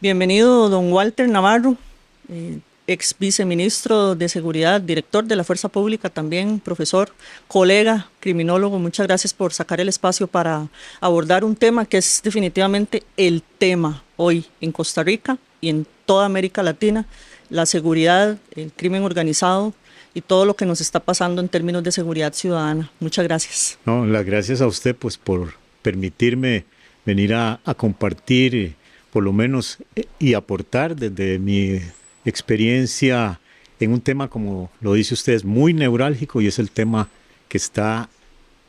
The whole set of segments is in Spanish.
Bienvenido, don Walter Navarro, ex viceministro de Seguridad, director de la Fuerza Pública, también profesor, colega, criminólogo. Muchas gracias por sacar el espacio para abordar un tema que es definitivamente el tema hoy en Costa Rica y en toda América Latina: la seguridad, el crimen organizado y todo lo que nos está pasando en términos de seguridad ciudadana. Muchas gracias. No, las gracias a usted pues por permitirme venir a compartir por lo menos y aportar desde mi experiencia en un tema, como lo dice usted, es muy neurálgico y es el tema que está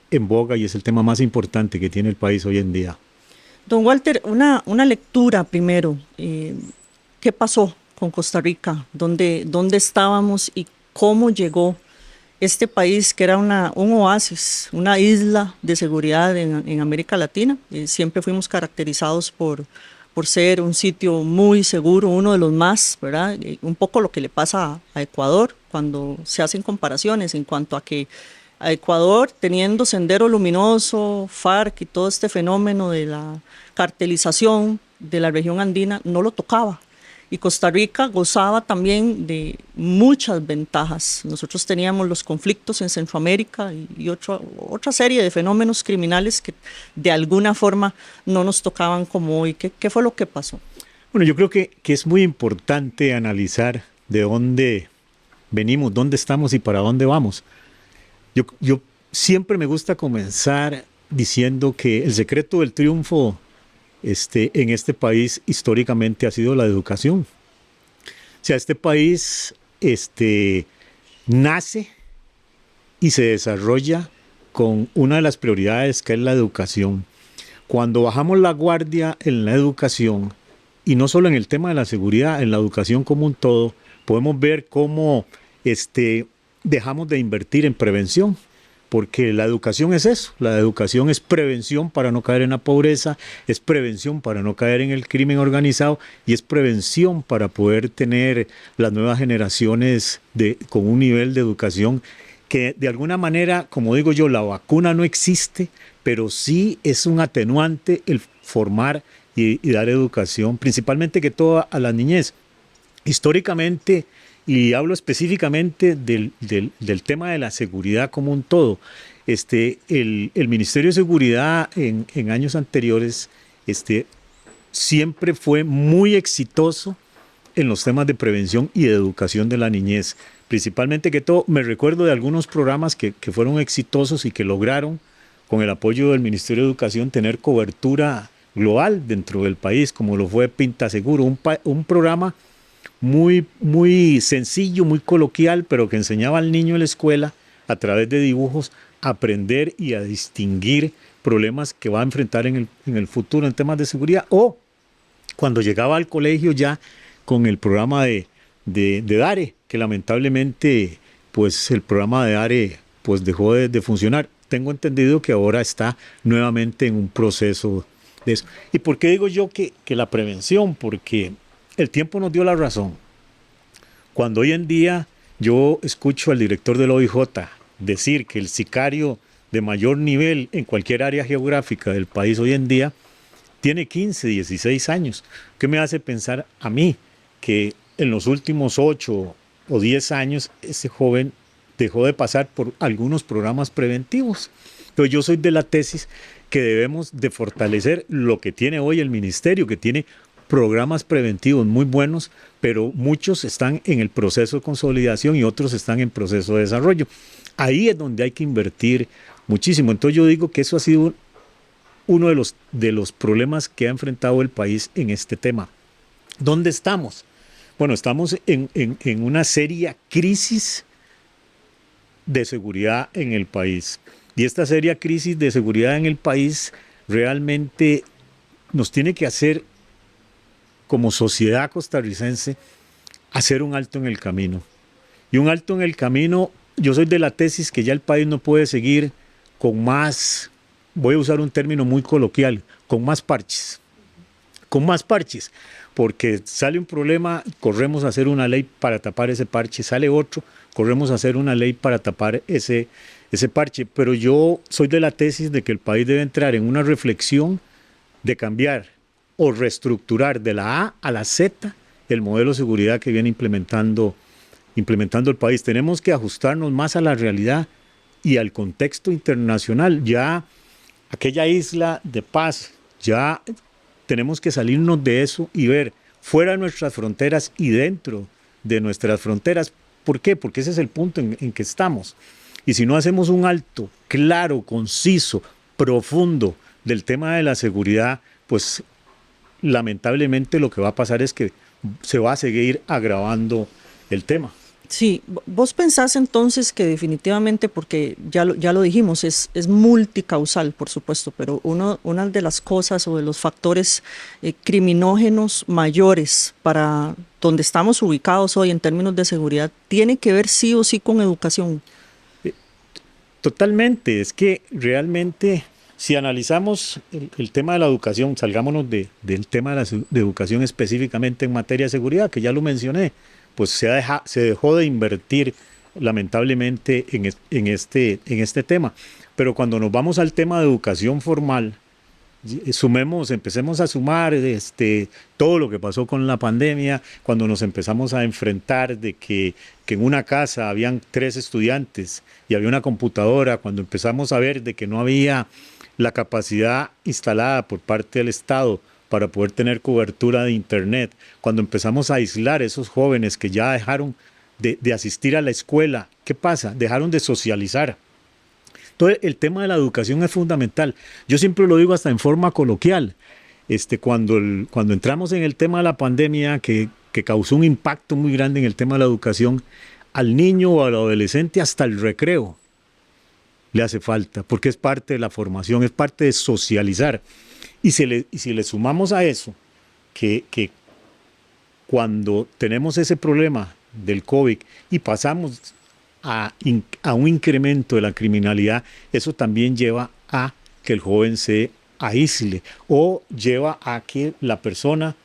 en boga y es el tema más importante que tiene el país hoy en día. Don Walter, una lectura primero. ¿Qué pasó con Costa Rica? ¿Dónde estábamos y cómo llegó este país, que era un oasis, una isla de seguridad en América Latina? Siempre fuimos caracterizados por ser un sitio muy seguro, uno de los más, ¿verdad? Un poco lo que le pasa a Ecuador cuando se hacen comparaciones en cuanto a que a Ecuador, teniendo Sendero Luminoso, FARC y todo este fenómeno de la cartelización de la región andina, no lo tocaba. Y Costa Rica gozaba también de muchas ventajas. Nosotros teníamos los conflictos en Centroamérica y otra serie de fenómenos criminales que de alguna forma no nos tocaban como hoy. ¿Qué fue lo que pasó? Bueno, yo creo que es muy importante analizar de dónde venimos, dónde estamos y para dónde vamos. Yo siempre me gusta comenzar diciendo que el secreto del triunfo en este país históricamente ha sido la educación. O sea, este país nace y se desarrolla con una de las prioridades, que es la educación. Cuando bajamos la guardia en la educación, y no solo en el tema de la seguridad, en la educación como un todo, podemos ver cómo dejamos de invertir en prevención. Porque la educación es eso, la educación es prevención para no caer en la pobreza, es prevención para no caer en el crimen organizado y es prevención para poder tener las nuevas generaciones con un nivel de educación que de alguna manera, como digo yo, la vacuna no existe, pero sí es un atenuante el formar y dar educación, principalmente que todo a la niñez. Históricamente, y hablo específicamente del tema de la seguridad como un todo. El Ministerio de Seguridad en años anteriores siempre fue muy exitoso en los temas de prevención y de educación de la niñez. Principalmente que todo, me recuerdo de algunos programas que fueron exitosos y que lograron, con el apoyo del Ministerio de Educación, tener cobertura global dentro del país, como lo fue Pinta Seguro, un programa muy sencillo, muy coloquial, pero que enseñaba al niño en la escuela, a través de dibujos, a aprender y a distinguir problemas que va a enfrentar en el futuro en temas de seguridad, o cuando llegaba al colegio ya con el programa de DARE, que lamentablemente pues el programa de DARE pues dejó de funcionar. Tengo entendido que ahora está nuevamente en un proceso de eso. ¿Y por qué digo yo que la prevención? Porque el tiempo nos dio la razón. Cuando hoy en día yo escucho al director del OIJ decir que el sicario de mayor nivel en cualquier área geográfica del país hoy en día tiene 15, 16 años, ¿qué me hace pensar a mí que en los últimos 8 o 10 años ese joven dejó de pasar por algunos programas preventivos? Entonces yo soy de la tesis que debemos de fortalecer lo que tiene hoy el ministerio, que tiene programas preventivos muy buenos, pero muchos están en el proceso de consolidación y otros están en proceso de desarrollo. Ahí es donde hay que invertir muchísimo. Entonces yo digo que eso ha sido uno de los problemas que ha enfrentado el país en este tema. ¿Dónde estamos? Bueno, estamos en una seria crisis de seguridad en el país. Y esta seria crisis de seguridad en el país realmente nos tiene que hacer, como sociedad costarricense, hacer un alto en el camino. Y un alto en el camino, yo soy de la tesis que ya el país no puede seguir con más, voy a usar un término muy coloquial, con más parches. Con más parches, porque sale un problema, corremos a hacer una ley para tapar ese parche, sale otro, corremos a hacer una ley para tapar ese parche. Pero yo soy de la tesis de que el país debe entrar en una reflexión de cambiar o reestructurar de la A a la Z el modelo de seguridad que viene implementando el país. Tenemos que ajustarnos más a la realidad y al contexto internacional. Ya aquella isla de paz, ya tenemos que salirnos de eso y ver fuera de nuestras fronteras y dentro de nuestras fronteras. ¿Por qué? Porque ese es el punto en que estamos. Y si no hacemos un alto claro, conciso, profundo del tema de la seguridad, pues lamentablemente lo que va a pasar es que se va a seguir agravando el tema. Sí, vos pensás entonces que definitivamente, porque ya lo dijimos, es multicausal, por supuesto, pero una de las cosas o de los factores criminógenos mayores para donde estamos ubicados hoy en términos de seguridad tiene que ver sí o sí con educación. Totalmente, es que realmente si analizamos el tema de la educación, salgámonos del tema de educación específicamente en materia de seguridad, que ya lo mencioné, pues se dejó de invertir lamentablemente en este tema. Pero cuando nos vamos al tema de educación formal, empecemos a sumar todo lo que pasó con la pandemia, cuando nos empezamos a enfrentar de que en una casa habían 3 estudiantes y había una computadora, cuando empezamos a ver de que no había la capacidad instalada por parte del Estado para poder tener cobertura de internet, cuando empezamos a aislar a esos jóvenes que ya dejaron de asistir a la escuela, ¿qué pasa? Dejaron de socializar. Entonces, el tema de la educación es fundamental. Yo siempre lo digo hasta en forma coloquial. Cuando entramos en el tema de la pandemia, que causó un impacto muy grande en el tema de la educación, al niño o al adolescente hasta el recreo le hace falta, porque es parte de la formación, es parte de socializar. Y si le sumamos a eso, que cuando tenemos ese problema del COVID y pasamos a un incremento de la criminalidad, eso también lleva a que el joven se aísle o lleva a que la persona,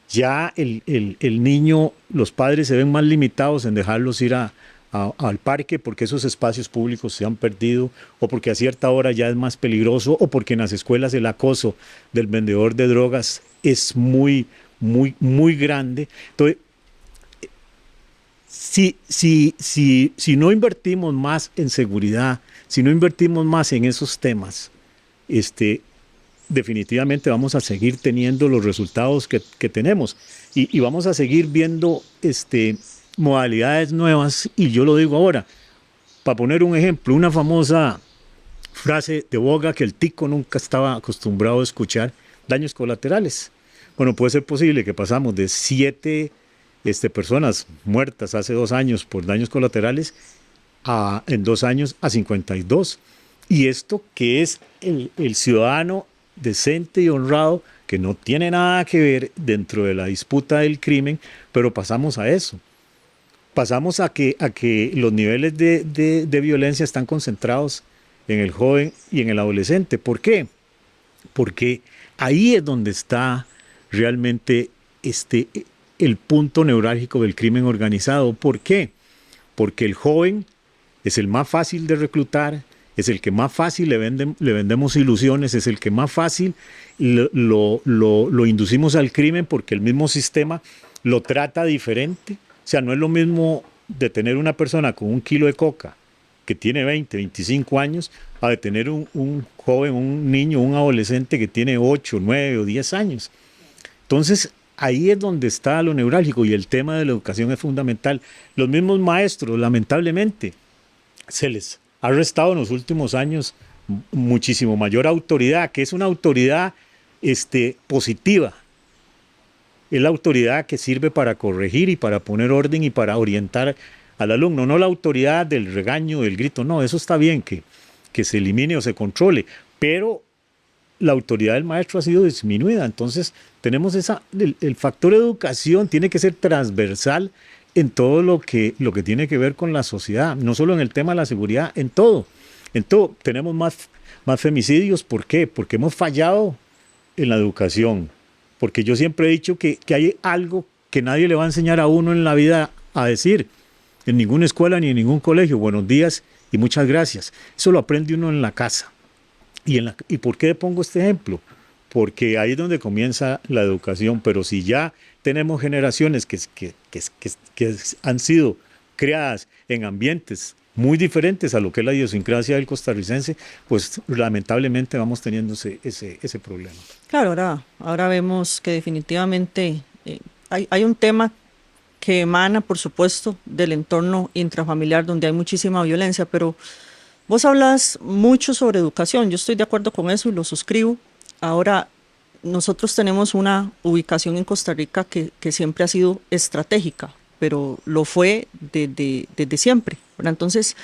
ya el niño, los padres se ven más limitados en dejarlos ir al parque porque esos espacios públicos se han perdido o porque a cierta hora ya es más peligroso o porque en las escuelas el acoso del vendedor de drogas es muy, muy, muy grande. Entonces, si no invertimos más en seguridad, si no invertimos más en esos temas, definitivamente vamos a seguir teniendo los resultados que tenemos y vamos a seguir viendo modalidades nuevas. Y yo lo digo ahora, para poner un ejemplo, una famosa frase de boga que el tico nunca estaba acostumbrado a escuchar: daños colaterales. Bueno, puede ser posible que pasamos de 7 personas muertas hace 2 años por daños colaterales en 2 años a 52. Y esto que es el ciudadano decente y honrado, que no tiene nada que ver dentro de la disputa del crimen, pero pasamos a eso. Pasamos a que los niveles de violencia están concentrados en el joven y en el adolescente. ¿Por qué? Porque ahí es donde está realmente el punto neurálgico del crimen organizado. ¿Por qué? Porque el joven es el más fácil de reclutar, es el que más fácil le vendemos ilusiones, es el que más fácil lo inducimos al crimen porque el mismo sistema lo trata diferente. O sea, no es lo mismo de tener una persona con 1 kilo de coca que tiene 20, 25 años a de tener un joven, un niño, un adolescente que tiene 8, 9 o 10 años. Entonces, ahí es donde está lo neurálgico y el tema de la educación es fundamental. Los mismos maestros, lamentablemente, se les ha restado en los últimos años muchísimo mayor autoridad, que es una autoridad positiva. Es la autoridad que sirve para corregir y para poner orden y para orientar al alumno, no la autoridad del regaño, del grito. No, eso está bien que se elimine o se controle, pero la autoridad del maestro ha sido disminuida. Entonces tenemos el factor educación tiene que ser transversal en todo lo que tiene que ver con la sociedad, no solo en el tema de la seguridad, en todo. Tenemos más femicidios. ¿Por qué? Porque hemos fallado en la educación. Porque yo siempre he dicho que hay algo que nadie le va a enseñar a uno en la vida a decir, en ninguna escuela ni en ningún colegio: buenos días y muchas gracias. Eso lo aprende uno en la casa. ¿Y por qué pongo este ejemplo? porque ahí es donde comienza la educación, pero si ya tenemos generaciones que han sido creadas en ambientes muy diferentes a lo que es la idiosincrasia del costarricense, pues lamentablemente vamos teniendo ese problema. Claro, ahora vemos que definitivamente hay un tema que emana, por supuesto, del entorno intrafamiliar donde hay muchísima violencia, pero vos hablas mucho sobre educación, yo estoy de acuerdo con eso y lo suscribo. Ahora, nosotros tenemos una ubicación en Costa Rica que siempre ha sido estratégica, pero lo fue desde siempre, ¿verdad? Entonces,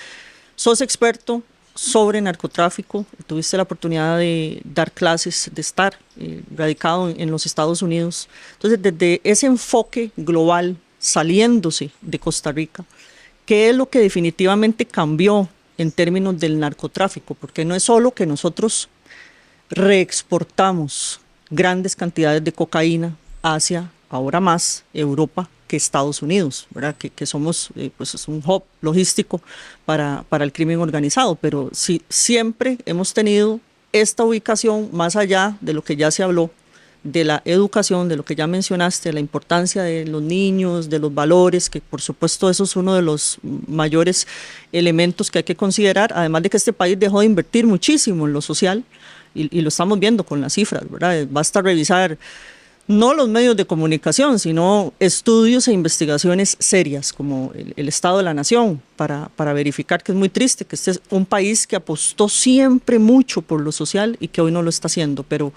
sos experto sobre narcotráfico, tuviste la oportunidad de dar clases, de estar radicado en los Estados Unidos. Entonces, desde ese enfoque global, saliéndose de Costa Rica, ¿qué es lo que definitivamente cambió en términos del narcotráfico? Porque no es solo que nosotros reexportamos grandes cantidades de cocaína hacia, ahora más, Europa que Estados Unidos, ¿verdad? Que somos pues es un hub logístico para el crimen organizado, pero sí, siempre hemos tenido esta ubicación más allá de lo que ya se habló, de la educación, de lo que ya mencionaste, la importancia de los niños, de los valores, que por supuesto eso es uno de los mayores elementos que hay que considerar, además de que este país dejó de invertir muchísimo en lo social, y lo estamos viendo con las cifras, ¿verdad? Basta revisar no los medios de comunicación, sino estudios e investigaciones serias, como el Estado de la Nación, para verificar que es muy triste, que este es un país que apostó siempre mucho por lo social y que hoy no lo está haciendo, pero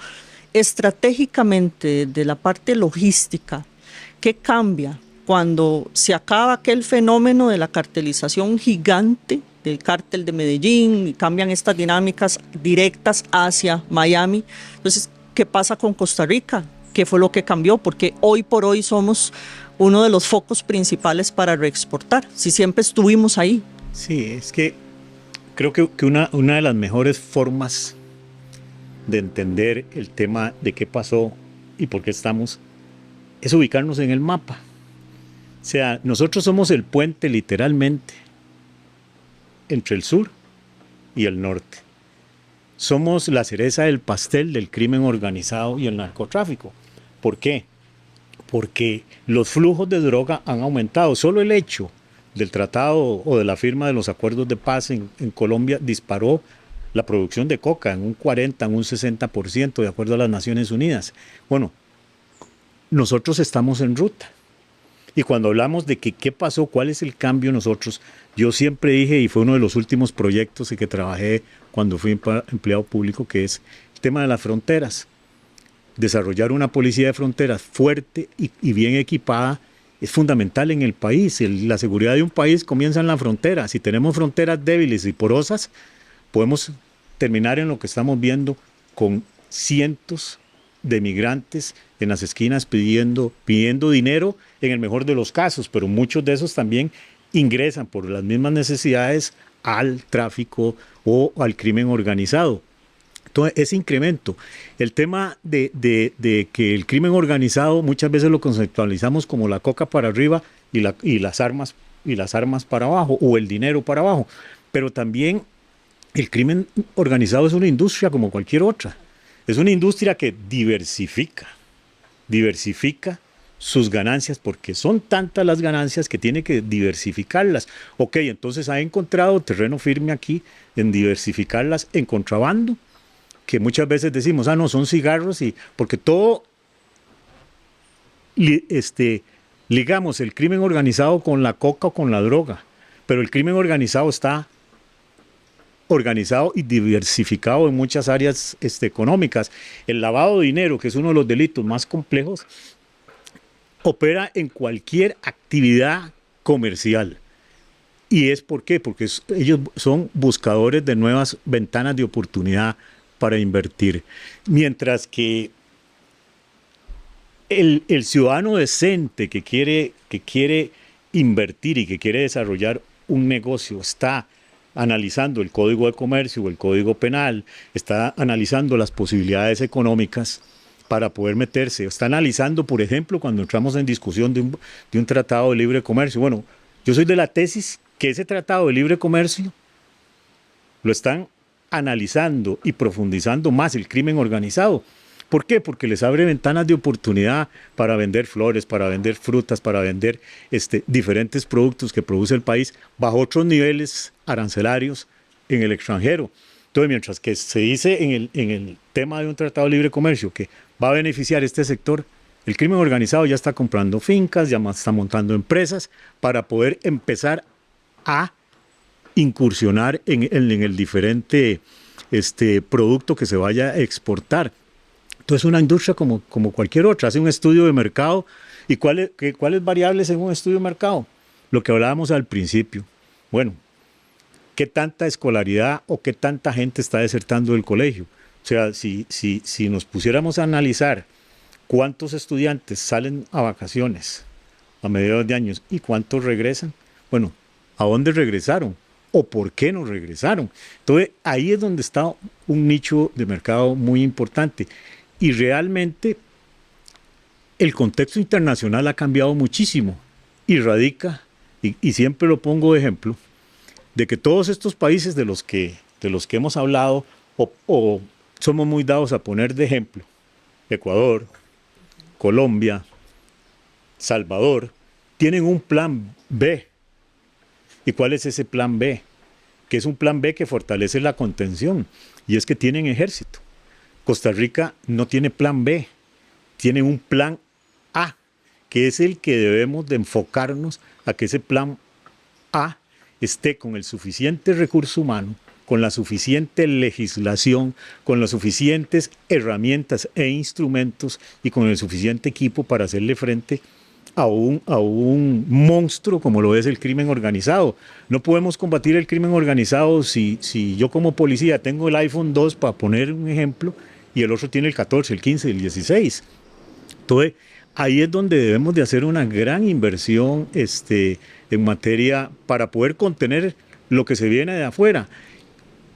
estratégicamente de la parte logística, ¿qué cambia cuando se acaba aquel fenómeno de la cartelización gigante del cártel de Medellín y cambian estas dinámicas directas hacia Miami? Entonces, ¿qué pasa con Costa Rica? ¿Qué fue lo que cambió? Porque hoy por hoy somos uno de los focos principales para reexportar, si siempre estuvimos ahí. Sí, es que creo que una de las mejores formas de entender el tema de qué pasó y por qué estamos es ubicarnos en el mapa. O sea, nosotros somos el puente literalmente entre el sur y el norte. Somos la cereza del pastel del crimen organizado y el narcotráfico. ¿Por qué? Porque los flujos de droga han aumentado. Solo el hecho del tratado o de la firma de los acuerdos de paz en Colombia disparó la producción de coca en un 40, en un 60%, de acuerdo a las Naciones Unidas. Bueno, nosotros estamos en ruta. Y cuando hablamos de que qué pasó, cuál es el cambio nosotros, yo siempre dije, y fue uno de los últimos proyectos en que trabajé cuando fui empleado público, que es el tema de las fronteras. Desarrollar una policía de fronteras fuerte y bien equipada es fundamental en el país. La seguridad de un país comienza en la frontera. Si tenemos fronteras débiles y porosas, podemos terminar en lo que estamos viendo con cientos de migrantes en las esquinas pidiendo dinero en el mejor de los casos, pero muchos de esos también ingresan por las mismas necesidades al tráfico o al crimen organizado. Entonces, ese incremento, el tema de que el crimen organizado muchas veces lo conceptualizamos como la coca para arriba y las armas para abajo, o el dinero para abajo, pero también el crimen organizado es una industria como cualquier otra. Es una industria que diversifica sus ganancias, porque son tantas las ganancias que tiene que diversificarlas. Ok, entonces ha encontrado terreno firme aquí en diversificarlas en contrabando, que muchas veces decimos, no, son cigarros, porque todo ligamos el crimen organizado con la coca o con la droga, pero el crimen organizado está organizado y diversificado en muchas áreas económicas. El lavado de dinero, que es uno de los delitos más complejos, opera en cualquier actividad comercial. ¿Y es por qué? Porque ellos son buscadores de nuevas ventanas de oportunidad para invertir. Mientras que el ciudadano decente que quiere invertir y que quiere desarrollar un negocio está analizando el Código de Comercio o el Código Penal, está analizando las posibilidades económicas para poder meterse, está analizando, por ejemplo, cuando entramos en discusión de un tratado de libre comercio. Bueno, yo soy de la tesis que ese tratado de libre comercio lo están analizando y profundizando más el crimen organizado, ¿Por qué? Porque les abre ventanas de oportunidad para vender flores, para vender frutas, para vender diferentes productos que produce el país bajo otros niveles arancelarios en el extranjero. Entonces, mientras que se dice en el tema de un tratado de libre comercio que va a beneficiar este sector, el crimen organizado ya está comprando fincas, ya está montando empresas para poder empezar a incursionar en el diferente producto que se vaya a exportar. Entonces, una industria como cualquier otra, hace un estudio de mercado. ¿Y cuáles variables en un estudio de mercado? Lo que hablábamos al principio. Bueno, ¿qué tanta escolaridad o qué tanta gente está desertando del colegio? O sea, si nos pusiéramos a analizar cuántos estudiantes salen a vacaciones a mediados de años y cuántos regresan, bueno, ¿a dónde regresaron? ¿O por qué no regresaron? Entonces, ahí es donde está un nicho de mercado muy importante. Y realmente el contexto internacional ha cambiado muchísimo y radica, y siempre lo pongo de ejemplo, de que todos estos países de los que hemos hablado o somos muy dados a poner de ejemplo, Ecuador, Colombia, Salvador, tienen un plan B. ¿Y cuál es ese plan B? Que es un plan B que fortalece la contención, y es que tienen ejército. Costa Rica no tiene plan B, tiene un plan A, que es el que debemos de enfocarnos a que ese plan A esté con el suficiente recurso humano, con la suficiente legislación, con las suficientes herramientas e instrumentos y con el suficiente equipo para hacerle frente a un monstruo como lo es el crimen organizado. No podemos combatir el crimen organizado si yo como policía tengo el iPhone 2, para poner un ejemplo, y el otro tiene el 14, el 15, el 16. Entonces, ahí es donde debemos de hacer una gran inversión en materia para poder contener lo que se viene de afuera.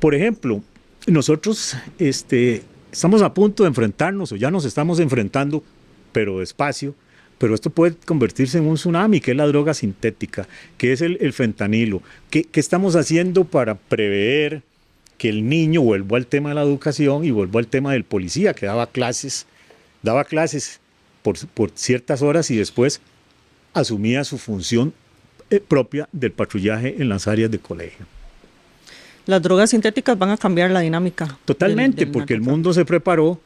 Por ejemplo, nosotros estamos a punto de enfrentarnos, o ya nos estamos enfrentando, pero despacio, pero esto puede convertirse en un tsunami, que es la droga sintética, que es el fentanilo. ¿Qué estamos haciendo para prever que el niño, vuelvo al tema de la educación y vuelvo al tema del policía, que daba clases por ciertas horas y después asumía su función propia del patrullaje en las áreas de colegio? Las drogas sintéticas van a cambiar la dinámica. Totalmente, porque el mundo se preparó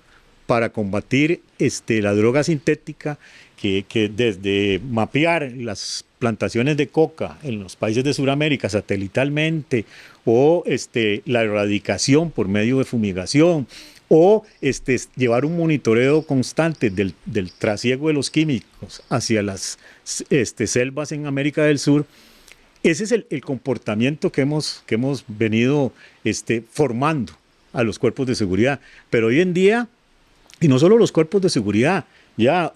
para combatir la droga sintética, que desde mapear las plantaciones de coca en los países de Sudamérica satelitalmente, o la erradicación por medio de fumigación, o llevar un monitoreo constante del trasiego de los químicos hacia las selvas en América del Sur. Ese es el comportamiento que hemos venido formando a los cuerpos de seguridad. Pero hoy en día, y no solo los cuerpos de seguridad, ya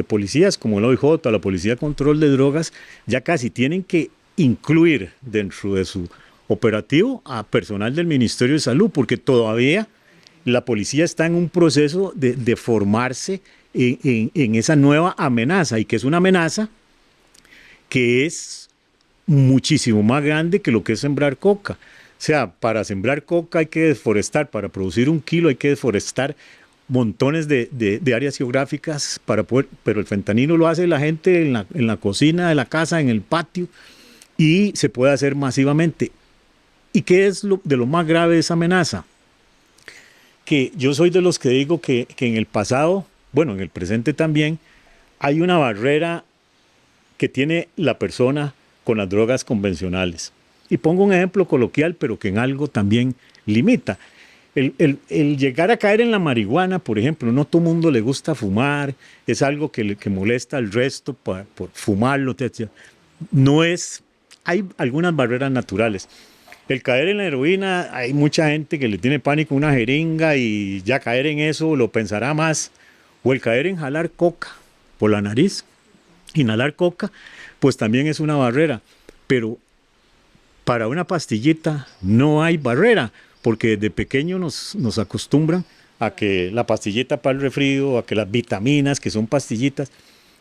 policías como la OIJ, la Policía de Control de Drogas, ya casi tienen que incluir dentro de su operativo a personal del Ministerio de Salud, porque todavía la policía está en un proceso de formarse en esa nueva amenaza, y que es una amenaza que es muchísimo más grande que lo que es sembrar coca. O sea, para sembrar coca hay que deforestar, para producir 1 kilo hay que deforestar montones de áreas geográficas para poder, pero el fentanilo lo hace la gente en la cocina de la casa, en el patio, y se puede hacer masivamente. ¿Y qué es de lo más grave de esa amenaza? Que yo soy de los que digo que en el pasado, bueno, en el presente también, hay una barrera que tiene la persona con las drogas convencionales. Y pongo un ejemplo coloquial, pero que en algo también limita. El llegar a caer en la marihuana, por ejemplo, no todo el mundo le gusta fumar, es algo que molesta al resto por fumarlo, etc. No es, hay algunas barreras naturales. El caer en la heroína, hay mucha gente que le tiene pánico a una jeringa y ya caer en eso lo pensará más. O el caer en jalar coca por la nariz, inhalar coca, pues también es una barrera. Pero para una pastillita no hay barrera, porque desde pequeño nos acostumbran a que la pastillita para el resfrío, a que las vitaminas, que son pastillitas,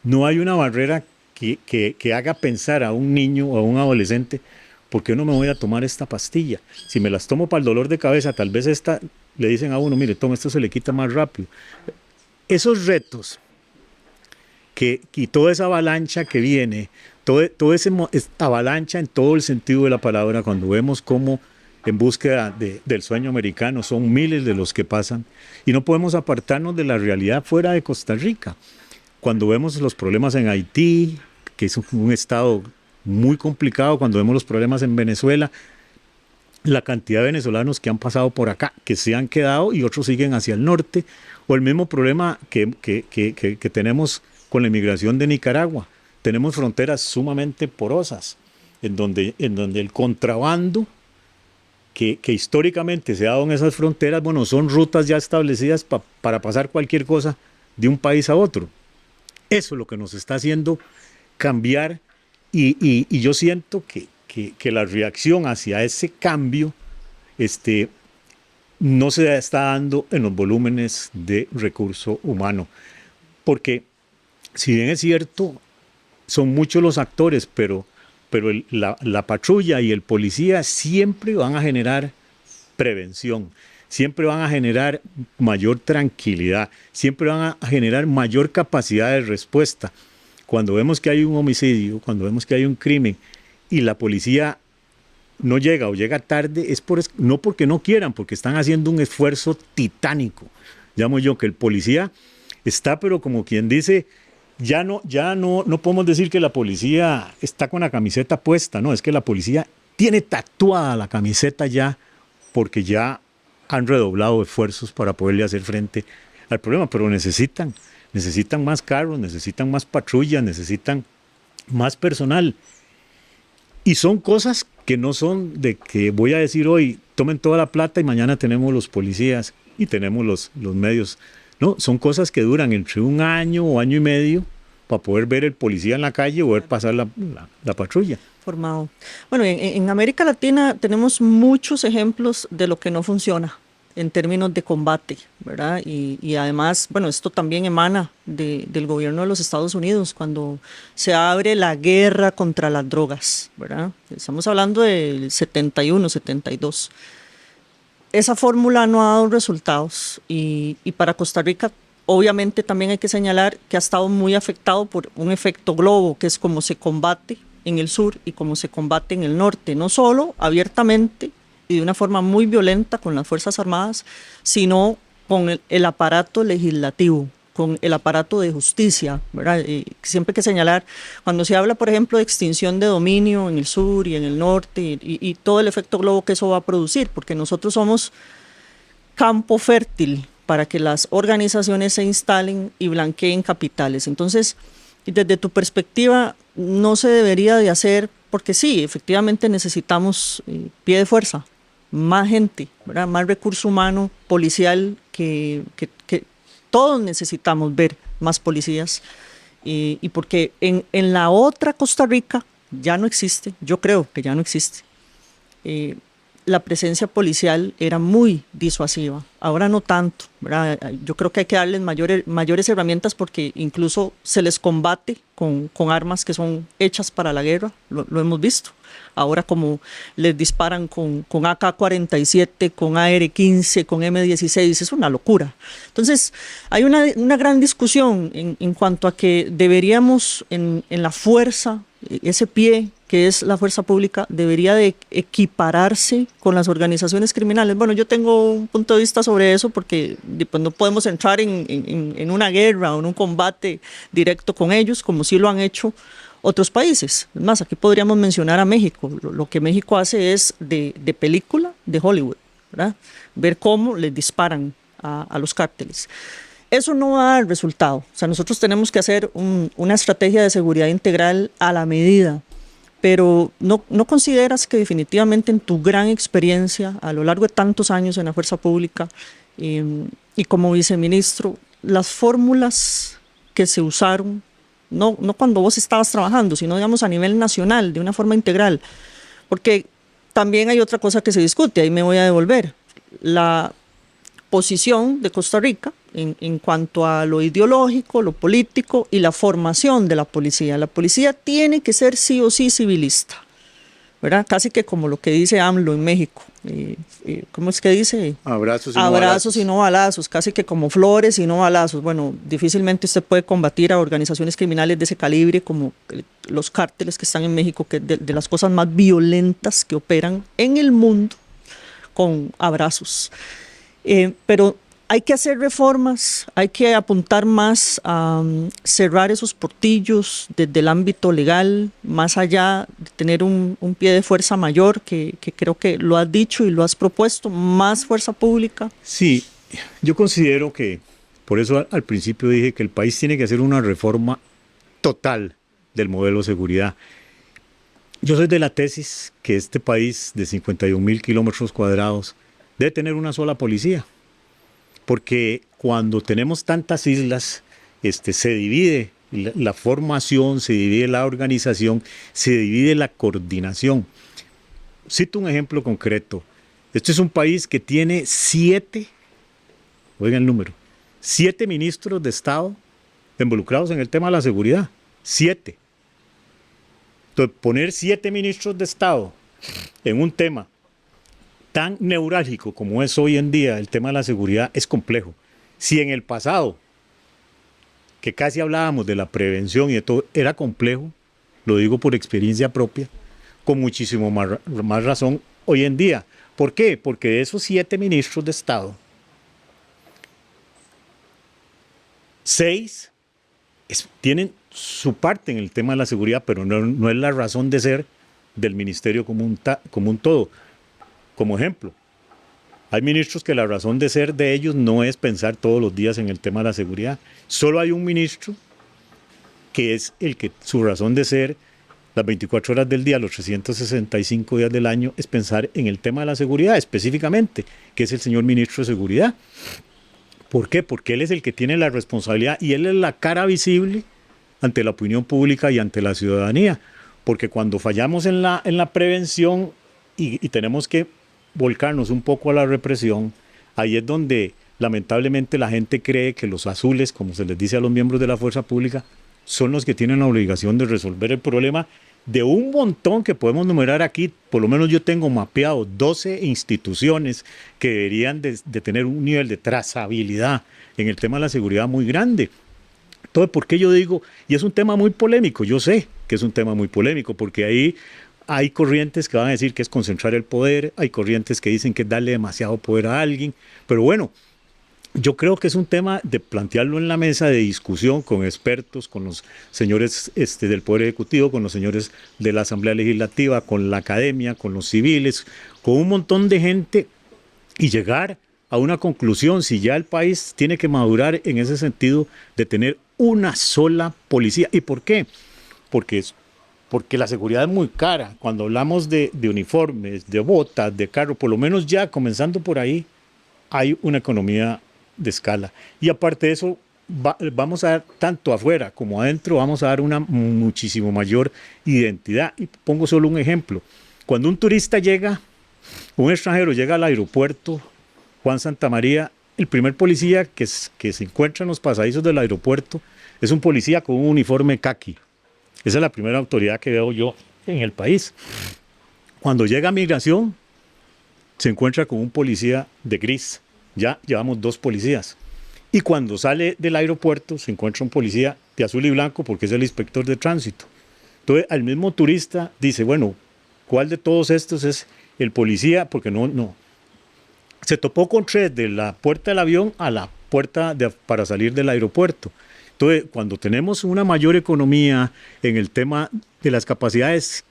no hay una barrera que haga pensar a un niño o a un adolescente, ¿por qué no me voy a tomar esta pastilla? Si me las tomo para el dolor de cabeza, tal vez esta, le dicen a uno, mire, toma, esto se le quita más rápido. esos retos y toda esa avalancha que viene, todo esta avalancha en todo el sentido de la palabra, cuando vemos cómo en búsqueda del sueño americano son miles de los que pasan, y no podemos apartarnos de la realidad fuera de Costa Rica. Cuando vemos los problemas en Haití, que es un estado muy complicado, cuando vemos los problemas en Venezuela, la cantidad de venezolanos que han pasado por acá, que se han quedado y otros siguen hacia el norte, o el mismo problema que tenemos con la inmigración de Nicaragua. Tenemos fronteras sumamente porosas, en donde el contrabando que históricamente se ha dado en esas fronteras, bueno, son rutas ya establecidas para pasar cualquier cosa de un país a otro. Eso es lo que nos está haciendo cambiar, y yo siento que la reacción hacia ese cambio no se está dando en los volúmenes de recurso humano. Porque si bien es cierto, son muchos los actores, pero la patrulla y el policía siempre van a generar prevención, siempre van a generar mayor tranquilidad, siempre van a generar mayor capacidad de respuesta. Cuando vemos que hay un homicidio, cuando vemos que hay un crimen y la policía no llega o llega tarde, no porque no quieran, porque están haciendo un esfuerzo titánico. Llamo yo que el policía está, pero como quien dice, ya no podemos decir que la policía está con la camiseta puesta, no, es que la policía tiene tatuada la camiseta ya, porque ya han redoblado esfuerzos para poderle hacer frente al problema, pero necesitan más carros, necesitan más patrullas, necesitan más personal. Y son cosas que no son de que voy a decir hoy, tomen toda la plata y mañana tenemos los policías y tenemos los medios. No, son cosas que duran entre un año o año y medio para poder ver el policía en la calle o ver pasar la patrulla. Formado. Bueno, en América Latina tenemos muchos ejemplos de lo que no funciona en términos de combate, ¿verdad? Y además, bueno, esto también emana del gobierno de los Estados Unidos, cuando se abre la guerra contra las drogas, ¿verdad? Estamos hablando del 71, 72. Esa fórmula no ha dado resultados, y para Costa Rica obviamente también hay que señalar que ha estado muy afectado por un efecto globo, que es cómo se combate en el sur y cómo se combate en el norte, no solo abiertamente y de una forma muy violenta con las Fuerzas Armadas, sino con el aparato legislativo, con el aparato de justicia, ¿verdad? Siempre hay que señalar, cuando se habla, por ejemplo, de extinción de dominio en el sur y en el norte, y todo el efecto globo que eso va a producir, porque nosotros somos campo fértil para que las organizaciones se instalen y blanqueen capitales. Entonces, desde tu perspectiva, no se debería de hacer, porque sí, efectivamente necesitamos pie de fuerza, más gente, ¿verdad? Más recurso humano, policial, que todos necesitamos ver más policías, y porque en la otra Costa Rica ya no existe, yo creo que ya no existe. La presencia policial era muy disuasiva, ahora no tanto, ¿verdad? Yo creo que hay que darles mayores herramientas, porque incluso se les combate con armas que son hechas para la guerra, lo hemos visto. Ahora como les disparan con AK-47, con AR-15, con M-16, es una locura. Entonces hay una gran discusión en cuanto a que deberíamos en la fuerza, ese pie que es la fuerza pública, debería de equipararse con las organizaciones criminales. Bueno, yo tengo un punto de vista sobre eso, porque pues, no podemos entrar en una guerra o en un combate directo con ellos, como sí lo han hecho otros países. Es más, aquí podríamos mencionar a México. Lo que México hace es de película de Hollywood, ¿verdad? Ver cómo les disparan a los cárteles. Eso no va a dar resultado. O sea, nosotros tenemos que hacer una estrategia de seguridad integral a la medida. Pero ¿no consideras que definitivamente en tu gran experiencia a lo largo de tantos años en la fuerza pública y como viceministro, las fórmulas que se usaron, no cuando vos estabas trabajando, sino digamos a nivel nacional, de una forma integral? Porque también hay otra cosa que se discute, ahí me voy a devolver, la posición de Costa Rica en cuanto a lo ideológico, lo político y la formación de la policía. La policía tiene que ser sí o sí civilista, ¿verdad? Casi que como lo que dice AMLO en México. ¿Cómo es que dice? Abrazos y no Abrazos balazos. y no balazos, casi que como flores y no balazos. Bueno, difícilmente usted puede combatir a organizaciones criminales de ese calibre como los cárteles que están en México, que de las cosas más violentas que operan en el mundo con abrazos. Pero hay que hacer reformas, hay que apuntar más a cerrar esos portillos desde el ámbito legal, más allá de tener un pie de fuerza mayor, que creo que lo has dicho y lo has propuesto, más fuerza pública. Sí, yo considero que, por eso al principio dije que el país tiene que hacer una reforma total del modelo de seguridad. Yo soy de la tesis que este país de 51.000 kilómetros cuadrados debe tener una sola policía, porque cuando tenemos tantas islas, se divide la formación, se divide la organización, se divide la coordinación. Cito un ejemplo concreto. Este es un país que tiene 7, oigan el número, 7 ministros de Estado involucrados en el tema de la seguridad. 7. Entonces, poner 7 ministros de Estado en un tema tan neurálgico como es hoy en día el tema de la seguridad es complejo. Si en el pasado, que casi hablábamos de la prevención y de todo, era complejo, lo digo por experiencia propia, con muchísimo más razón hoy en día. ¿Por qué? Porque de esos 7 ministros de Estado, 6 tienen su parte en el tema de la seguridad, pero no es la razón de ser del ministerio como un todo. Como ejemplo, hay ministros que la razón de ser de ellos no es pensar todos los días en el tema de la seguridad. Solo hay un ministro que es el que su razón de ser las 24 horas del día, los 365 días del año, es pensar en el tema de la seguridad específicamente, que es el señor ministro de Seguridad. ¿Por qué? Porque él es el que tiene la responsabilidad y él es la cara visible ante la opinión pública y ante la ciudadanía. Porque cuando fallamos en la prevención y tenemos que volcarnos un poco a la represión, ahí es donde lamentablemente la gente cree que los azules, como se les dice a los miembros de la fuerza pública, son los que tienen la obligación de resolver el problema de un montón que podemos numerar aquí. Por lo menos yo tengo mapeado 12 instituciones que deberían de tener un nivel de trazabilidad en el tema de la seguridad muy grande. Entonces, ¿por qué yo digo? Y es un tema muy polémico, yo sé que es un tema muy polémico, porque ahí hay corrientes que van a decir que es concentrar el poder, hay corrientes que dicen que es darle demasiado poder a alguien, pero bueno, yo creo que es un tema de plantearlo en la mesa de discusión con expertos, con los señores del Poder Ejecutivo, con los señores de la Asamblea Legislativa, con la academia, con los civiles, con un montón de gente y llegar a una conclusión si ya el país tiene que madurar en ese sentido de tener una sola policía. ¿Y por qué? Porque la seguridad es muy cara. Cuando hablamos de uniformes, de botas, de carro, por lo menos ya comenzando por ahí, hay una economía de escala. Y aparte de eso, vamos a dar, tanto afuera como adentro, vamos a dar una muchísimo mayor identidad. Y pongo solo un ejemplo. Cuando un turista llega, un extranjero llega al aeropuerto Juan Santamaría, el primer policía que se encuentra en los pasadizos del aeropuerto es un policía con un uniforme caqui. Esa es la primera autoridad que veo yo en el país. Cuando llega a migración, se encuentra con un policía de gris. Ya llevamos 2 policías. Y cuando sale del aeropuerto, se encuentra un policía de azul y blanco porque es el inspector de tránsito. Entonces, al mismo turista dice, bueno, ¿cuál de todos estos es el policía? Porque no. Se topó con 3 de la puerta del avión a la puerta para salir del aeropuerto. Entonces, cuando tenemos una mayor economía en el tema de las capacidades,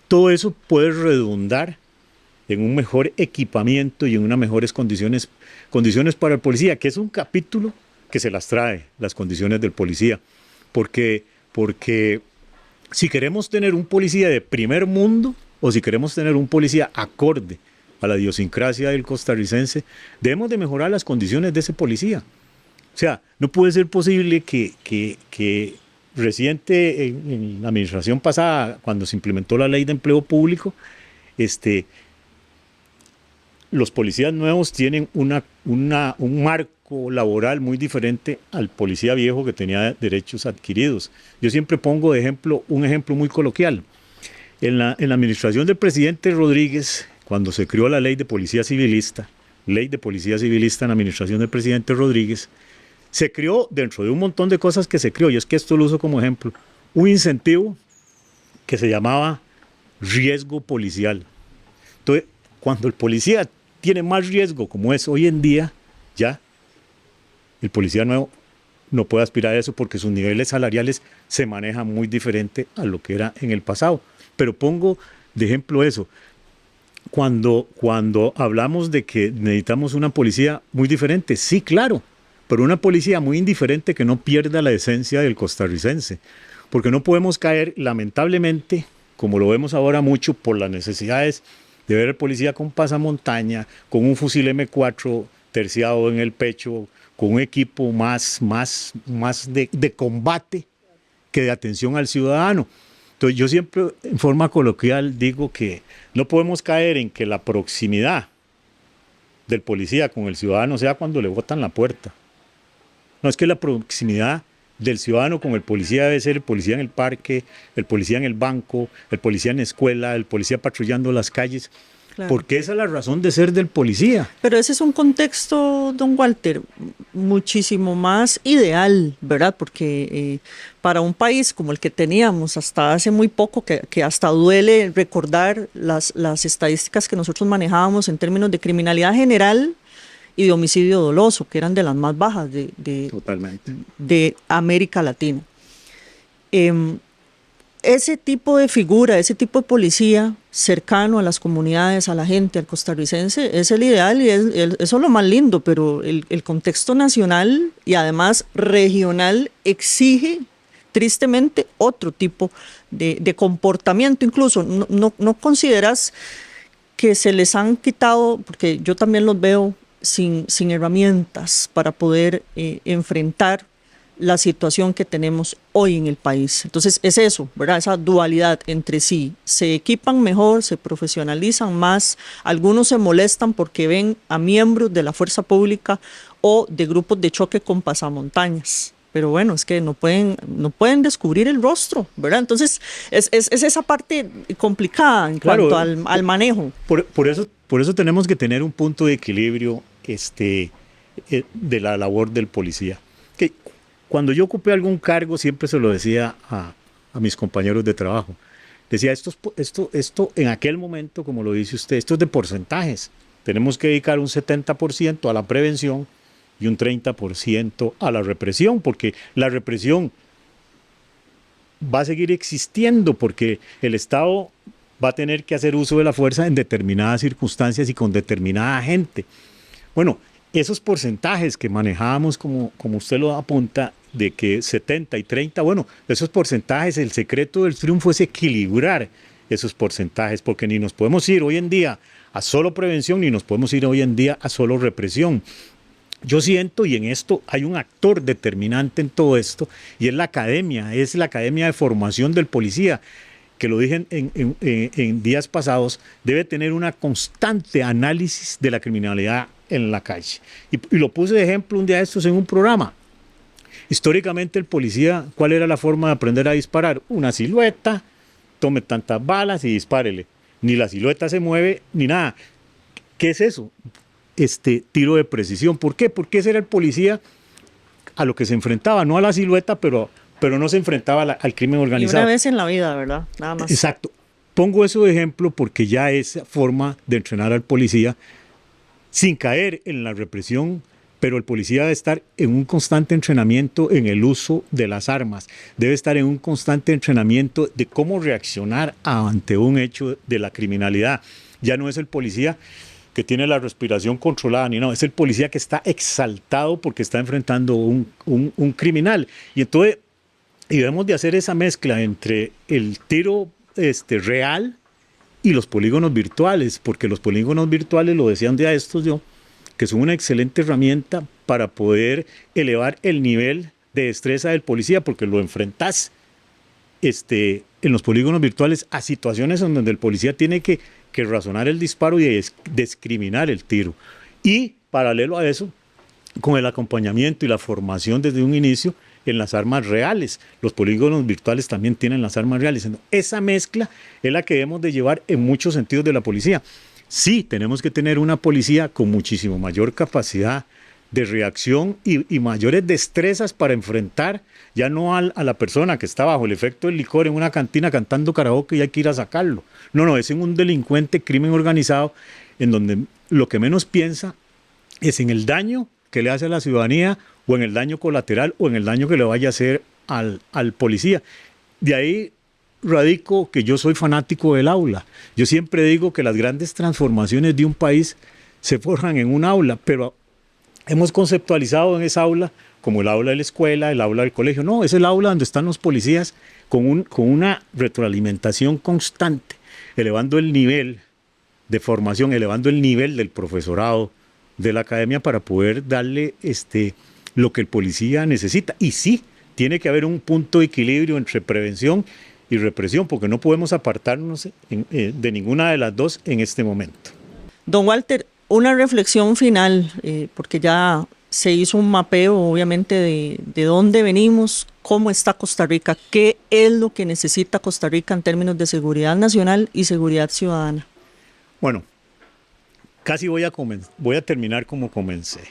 todo eso puede redundar en un mejor equipamiento y en unas mejores condiciones para el policía, que es un capítulo que se las trae, las condiciones del policía. Porque si queremos tener un policía de primer mundo o si queremos tener un policía acorde a la idiosincrasia del costarricense, debemos de mejorar las condiciones de ese policía. O sea, no puede ser posible que reciente en la administración pasada, cuando se implementó la ley de empleo público, los policías nuevos tienen un marco laboral muy diferente al policía viejo que tenía derechos adquiridos. Yo siempre pongo de ejemplo un ejemplo muy coloquial. En la administración del presidente Rodríguez, cuando se creó la ley de policía civilista en la administración del presidente Rodríguez, se creó, dentro de un montón de cosas que se creó, y es que esto lo uso como ejemplo, un incentivo que se llamaba riesgo policial. Entonces, cuando el policía tiene más riesgo, como es hoy en día, ya el policía nuevo no puede aspirar a eso porque sus niveles salariales se manejan muy diferente a lo que era en el pasado. Pero pongo de ejemplo eso. Cuando hablamos de que necesitamos una policía muy diferente, sí, claro, pero una policía muy indiferente que no pierda la esencia del costarricense. Porque no podemos caer, lamentablemente, como lo vemos ahora mucho, por las necesidades de ver al policía con pasamontaña, con un fusil M4 terciado en el pecho, con un equipo más de combate que de atención al ciudadano. Entonces yo siempre en forma coloquial digo que no podemos caer en que la proximidad del policía con el ciudadano sea cuando le botan la puerta. No, es que la proximidad del ciudadano con el policía debe ser el policía en el parque, el policía en el banco, el policía en la escuela, el policía patrullando las calles, Claro. porque esa es la razón de ser del policía. Pero ese es un contexto, don Walter, muchísimo más ideal, ¿verdad? Porque para un país como el que teníamos hasta hace muy poco, que hasta duele recordar las estadísticas que nosotros manejábamos en términos de criminalidad general y de homicidio doloso, que eran de las más bajas Totalmente. de América Latina. Ese tipo de figura, ese tipo de policía cercano a las comunidades, a la gente, al costarricense, es el ideal y eso es lo más lindo, pero el contexto nacional y además regional exige tristemente otro tipo de comportamiento. Incluso no consideras que se les han quitado, porque yo también los veo sin herramientas para poder enfrentar la situación que tenemos hoy en el país. Entonces es eso, ¿verdad? Esa dualidad entre sí. Se equipan mejor, se profesionalizan más, algunos se molestan porque ven a miembros de la fuerza pública o de grupos de choque con pasamontañas. Pero bueno, es que no pueden descubrir el rostro, ¿verdad? Entonces es esa parte complicada en Claro, cuanto al manejo. Por eso tenemos que tener un punto de equilibrio de la labor del policía. Que cuando yo ocupé algún cargo, siempre se lo decía a mis compañeros de trabajo. Decía, esto en aquel momento, como lo dice usted, esto es de porcentajes. Tenemos que dedicar un 70% a la prevención y un 30% a la represión, porque la represión va a seguir existiendo, porque el Estado va a tener que hacer uso de la fuerza en determinadas circunstancias y con determinada gente. Bueno, esos porcentajes que manejábamos, como usted lo apunta, de que 70 y 30, bueno, esos porcentajes, el secreto del triunfo es equilibrar esos porcentajes, porque ni nos podemos ir hoy en día a solo prevención, ni nos podemos ir hoy en día a solo represión. Yo siento, y en esto hay un actor determinante en todo esto, y es la academia de formación del policía, que lo dije en días pasados, debe tener una constante análisis de la criminalidad en la calle. Y lo puse de ejemplo un día de estos en un programa. Históricamente el policía, ¿cuál era la forma de aprender a disparar? Una silueta, tome tantas balas y dispárele. Ni la silueta se mueve, ni nada. ¿Qué es eso? Tiro de precisión. ¿Por qué? Porque ese era el policía a lo que se enfrentaba, no a la silueta, pero no se enfrentaba al crimen organizado. Y una vez en la vida, ¿verdad? Nada más. Exacto. Pongo eso de ejemplo porque ya es forma de entrenar al policía sin caer en la represión, pero el policía debe estar en un constante entrenamiento en el uso de las armas, debe estar en un constante entrenamiento de cómo reaccionar ante un hecho de la criminalidad. Ya no es el policía que tiene la respiración controlada, ni no, es el policía que está exaltado porque está enfrentando un criminal. Y entonces, y debemos de hacer esa mezcla entre el tiro real y los polígonos virtuales, porque los polígonos virtuales, lo decía un día estos yo, que son una excelente herramienta para poder elevar el nivel de destreza del policía, porque lo enfrentas en los polígonos virtuales a situaciones en donde el policía tiene que razonar el disparo y discriminar el tiro. Y paralelo a eso, con el acompañamiento y la formación desde un inicio, en las armas reales. Los polígonos virtuales también tienen las armas reales. Esa mezcla es la que debemos de llevar en muchos sentidos de la policía. Sí, tenemos que tener una policía con muchísimo mayor capacidad de reacción y mayores destrezas para enfrentar ya no a la persona que está bajo el efecto del licor en una cantina cantando karaoke y hay que ir a sacarlo. No, es en un delincuente, crimen organizado, en donde lo que menos piensa es en el daño que le hace a la ciudadanía o en el daño colateral o en el daño que le vaya a hacer al policía. De ahí radico que yo soy fanático del aula. Yo siempre digo que las grandes transformaciones de un país se forjan en un aula, pero hemos conceptualizado en esa aula como el aula de la escuela, el aula del colegio. No, es el aula donde están los policías con una retroalimentación constante, elevando el nivel de formación, elevando el nivel del profesorado, de la academia para poder darle lo que el policía necesita. Y sí, tiene que haber un punto de equilibrio entre prevención y represión, porque no podemos apartarnos de ninguna de las dos en este momento. Don Walter, una reflexión final, porque ya se hizo un mapeo, obviamente, de dónde venimos, cómo está Costa Rica, qué es lo que necesita Costa Rica en términos de seguridad nacional y seguridad ciudadana. Bueno, casi voy a terminar como comencé.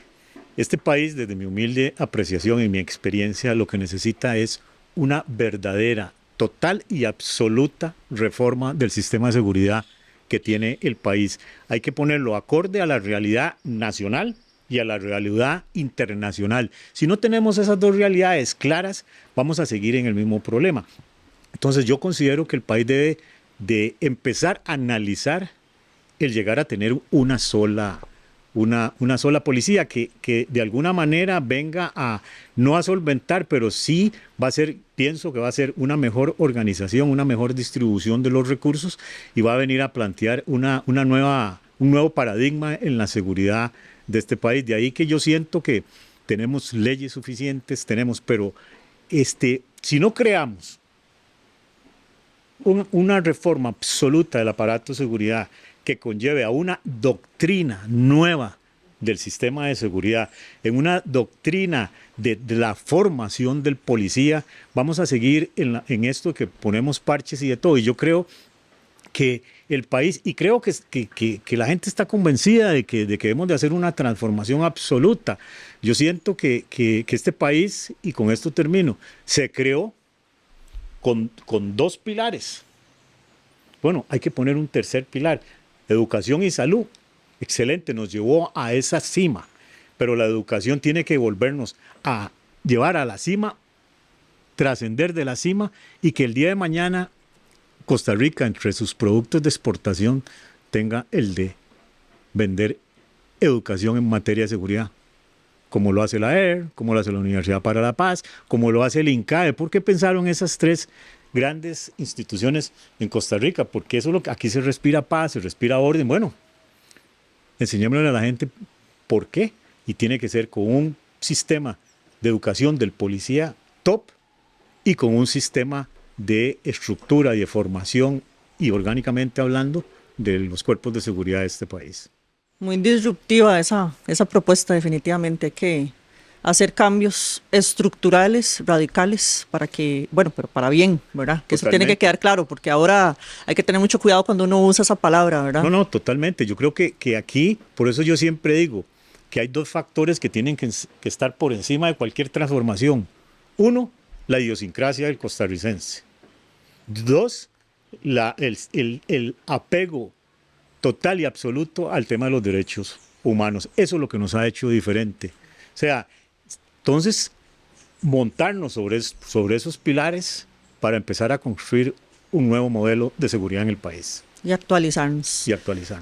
Este país, desde mi humilde apreciación y mi experiencia, lo que necesita es una verdadera, total y absoluta reforma del sistema de seguridad que tiene el país. Hay que ponerlo acorde a la realidad nacional y a la realidad internacional. Si no tenemos esas dos realidades claras, vamos a seguir en el mismo problema. Entonces yo considero que el país debe de empezar a analizar el llegar a tener una sola policía que de alguna manera venga a, no a solventar, pero sí va a ser, pienso que va a ser una mejor organización, una mejor distribución de los recursos y va a venir a plantear un nuevo paradigma en la seguridad de este país. De ahí que yo siento que tenemos leyes suficientes, pero si no creamos una reforma absoluta del aparato de seguridad que conlleve a una doctrina nueva del sistema de seguridad, en una doctrina de la formación del policía, vamos a seguir en esto que ponemos parches y de todo. Y yo creo que el país, y creo que la gente está convencida de que debemos de hacer una transformación absoluta. Yo siento que este país, y con esto termino, se creó con dos pilares. Bueno, hay que poner un tercer pilar. Educación y salud, excelente, nos llevó a esa cima, pero la educación tiene que volvernos a llevar a la cima, trascender de la cima y que el día de mañana Costa Rica, entre sus productos de exportación, tenga el de vender educación en materia de seguridad, como lo hace la ER, como lo hace la Universidad para la Paz, como lo hace el INCAE. ¿Por qué pensaron esas tres grandes instituciones en Costa Rica? Porque eso es lo que aquí se respira paz, se respira orden. Bueno, enseñémosle a la gente por qué, y tiene que ser con un sistema de educación del policía top y con un sistema de estructura y de formación y orgánicamente hablando de los cuerpos de seguridad de este país. Muy disruptiva esa propuesta, definitivamente. Hay que hacer cambios estructurales, radicales, para que, bueno, pero para bien, ¿verdad? Que eso tiene que quedar claro, porque ahora hay que tener mucho cuidado cuando uno usa esa palabra, ¿verdad? No, totalmente. Yo creo que aquí, por eso yo siempre digo que hay dos factores que tienen que estar por encima de cualquier transformación. Uno, la idiosincrasia del costarricense. Dos, el apego total y absoluto al tema de los derechos humanos. Eso es lo que nos ha hecho diferente. O sea, entonces, montarnos sobre esos pilares para empezar a construir un nuevo modelo de seguridad en el país. Y actualizarnos.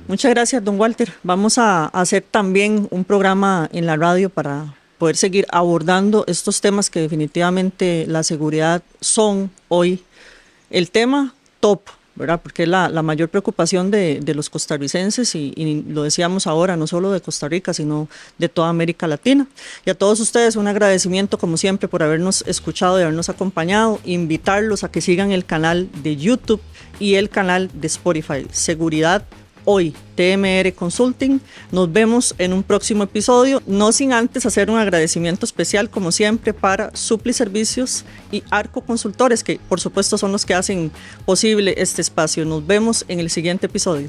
Muchas gracias, don Walter. Vamos a hacer también un programa en la radio para poder seguir abordando estos temas que definitivamente la seguridad son hoy el tema top, ¿verdad? Porque es la mayor preocupación de los costarricenses y lo decíamos ahora, no solo de Costa Rica, sino de toda América Latina. Y a todos ustedes un agradecimiento, como siempre, por habernos escuchado y habernos acompañado. Invitarlos a que sigan el canal de YouTube y el canal de Spotify, Seguridad hoy, TMR Consulting. Nos vemos en un próximo episodio, no sin antes hacer un agradecimiento especial, como siempre, para Supli Servicios y Arco Consultores, que por supuesto son los que hacen posible este espacio. Nos vemos en el siguiente episodio.